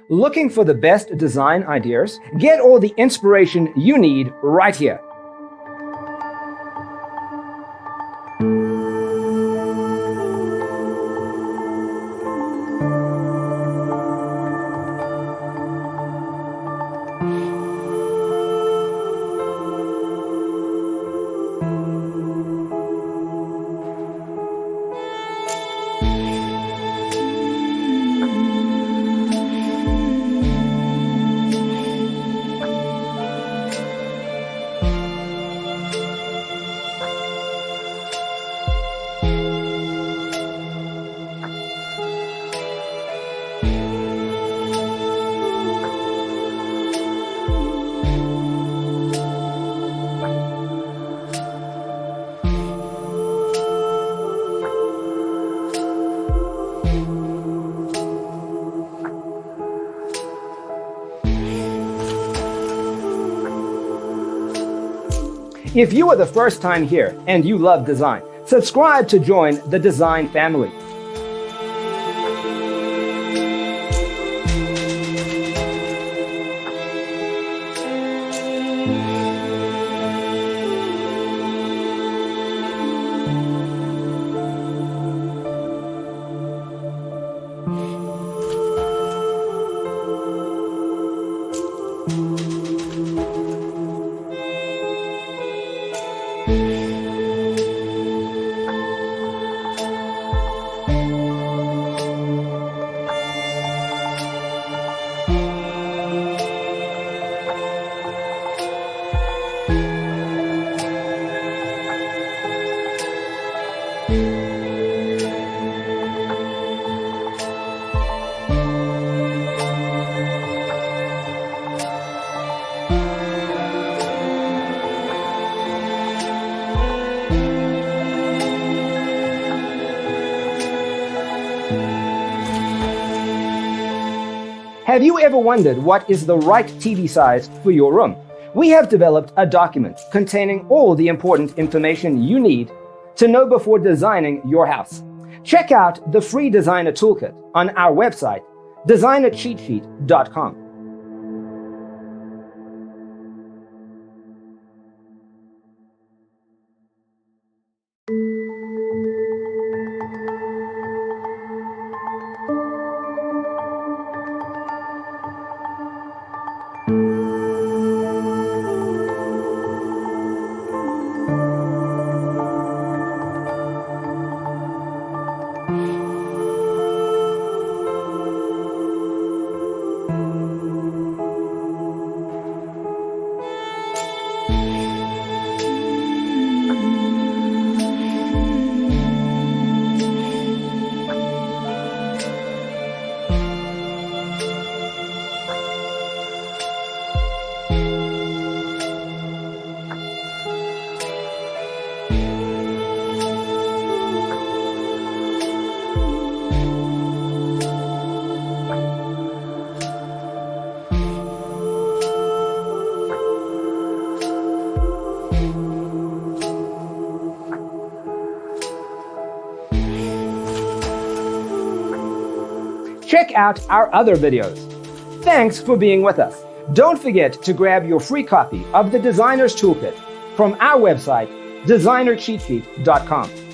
Looking for the best design ideas? Get all the inspiration you need right here. If you are the first time here and you love design, subscribe to join the design family. Have you ever wondered what is the right TV size for your room? We have developed a document containing all the important information you need to know before designing your house. Check out the free designer toolkit on our website, designercheatsheet.com. Check out our other videos. Thanks for being with us. Don't forget to grab your free copy of the Designer's Toolkit from our website, designercheatsheet.com.